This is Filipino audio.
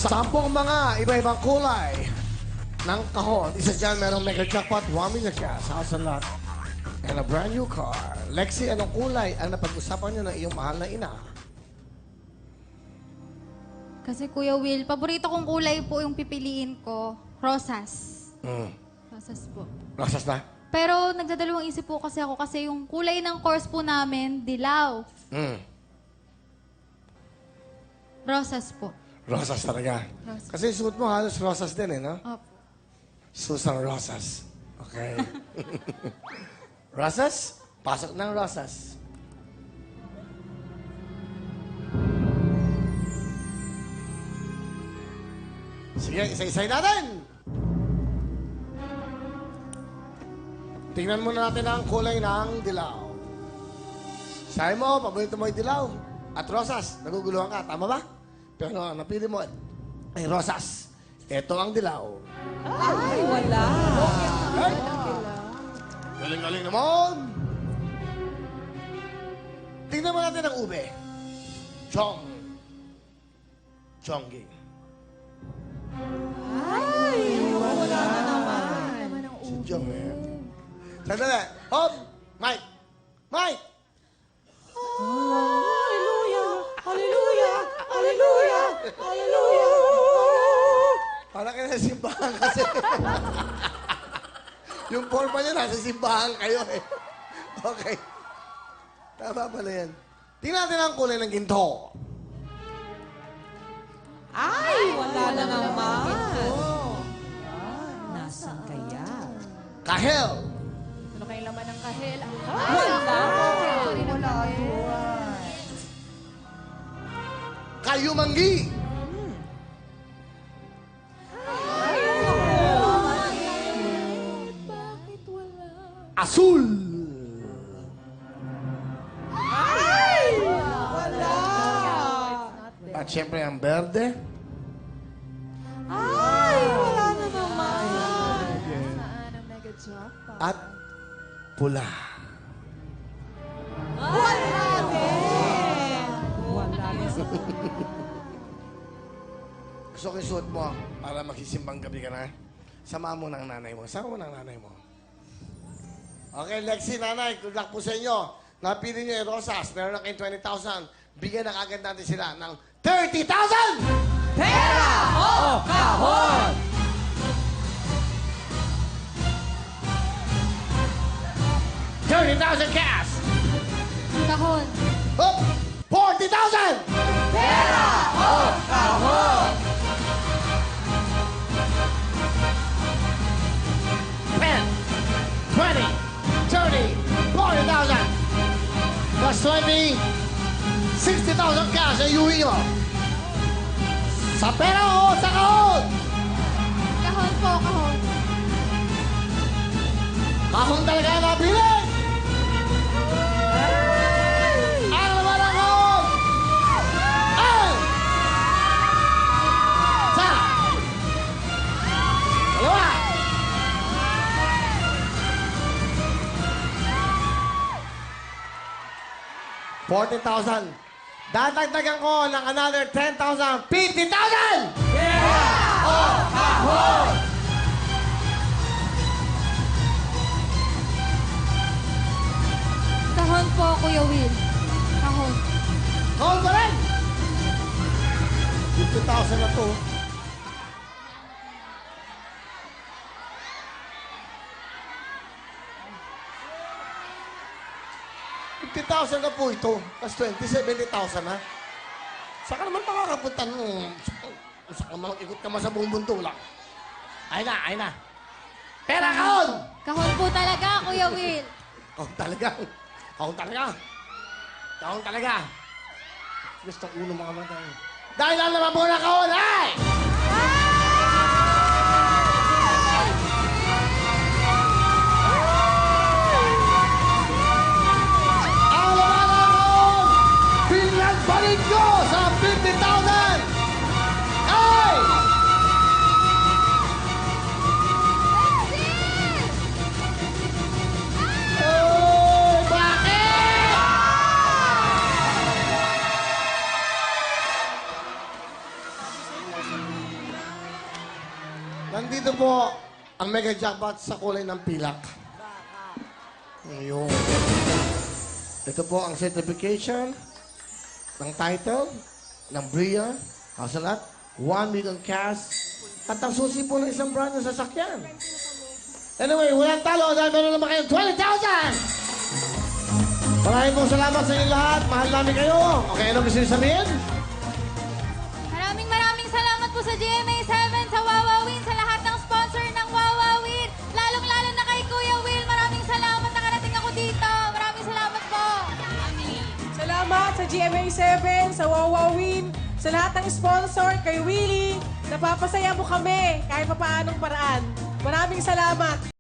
Sampung mga iba-ibang kulay ng kahon. Isa dyan, merong mega jackpot, 1 million cash, house and lot, and a brand new car. Lexi, anong kulay ang napag-usapan niyo ng iyong mahal na ina? Kasi Kuya Will, paborito kong kulay po yung pipiliin ko. Rosas. Rosas po. Rosas na? Pero nagdadalawang isip po kasi ako kasi yung kulay ng course po namin, dilaw. Rosas po. Rosas talaga. Rosas. Kasi suot mo halos rosas din eh, no? Opo. Susan Rosas. Okay. Rosas? Pasok ng rosas. Sige, isa-isay natin! Tingnan muna natin ang kulay ng dilaw. Sabi mo, paborito mo yung dilaw. At rosas, naguguluhan ka, tama ba? Pero ang napili mo ay rosas. Ito ang dilaw. Ay, wala. Ay! Galing-galing naman! Tingnan mo natin ang ube. Chong. Chonggi. Ay, wala na naman. Si Chong eh. Sandali. Hop! Mike! Mike! Hallelujah! Hallelujah! Hallelujah! Hallelujah! Parang kayo nasa simbahan kasi. Yung forma niya, nasa simbahan kayo eh. Okay. Tama pala yan. Tingnan natin ang kulay ng ginto. Ay, wala na naman. Nasaan kaya? Kahel. Ano kayo laman ng kahel? Wala. Wala Kayumanggi. Bakit wala? Asul. At syempre ang berde. Ay, wala na naman. Saan ang mega jackpot? At pula. Wala din. Wala na. Gusto ko isuot mo para magsisimbang gabi ka na. Samahan mo ng nanay mo. Sama mo ng nanay mo. Okay, Lexi, nanay, good luck po sa inyo. Napili niyo yung rosas. Meron na kayong 20,000. Bigyan na kagad natin sila ng 30,000! Pera o kahon? $30,000 cash! Kahon. Up! 40,000! Pera o kahon? 10, 20, 30, 40,000! Plus 20, 60,000 cash ang iuwi nyo. Sa pera o sa kahon? Kahon po, kahon. Kahon talaga ang nabili! Ang naman ang kahon! Ang! Sa! Dalawa! $40,000. Dadagdagan ko ng another 10,000. 50,000! Pera o kahon? Kahon po, Kuya Will. Kahon. Call ko rin! 50,000 na to. $50,000 na po ito. Tapos 70,000 na. Saan ka naman makakapunta nung... Saan ka man, ikot ka man sa buong mundo lang. Ay na. Pera, kahon! Kahon po talaga, Kuya Will. Kahon talaga. Kahon talaga. Gusto ko ulo mga mata. Dahil ang naman po na kahon, ay! Ang laman ng kahon! Pinagpalit ko sa 50,000! Ay! Oh, bakit? Nandito po ang mega jackpot sa kulay ng pilak. Ayun. Ito po ang certification ng title ng Bria, Hasalat, 1 million cash, at ang susi po ng isang brand ng sasakyan. Anyway, walang talo dahil meron naman kayong 20,000! Maraming pong salamat sa inyo lahat. Mahal namin kayo. Okay, ano gusto niyo sabihin? Maraming salamat po sa GMA7, sa Wawawin, sa lahat ng sponsor ng Wawawin. Lalong-lalo na kay Kuya Will. Maraming salamat. Nakarating ako dito. Maraming salamat po. Salamat sa GMA7, sa Wawawin, sa lahat ng sponsor, kay Willie. Napapasaya mo kami kahit pa paanong paraan. Maraming salamat.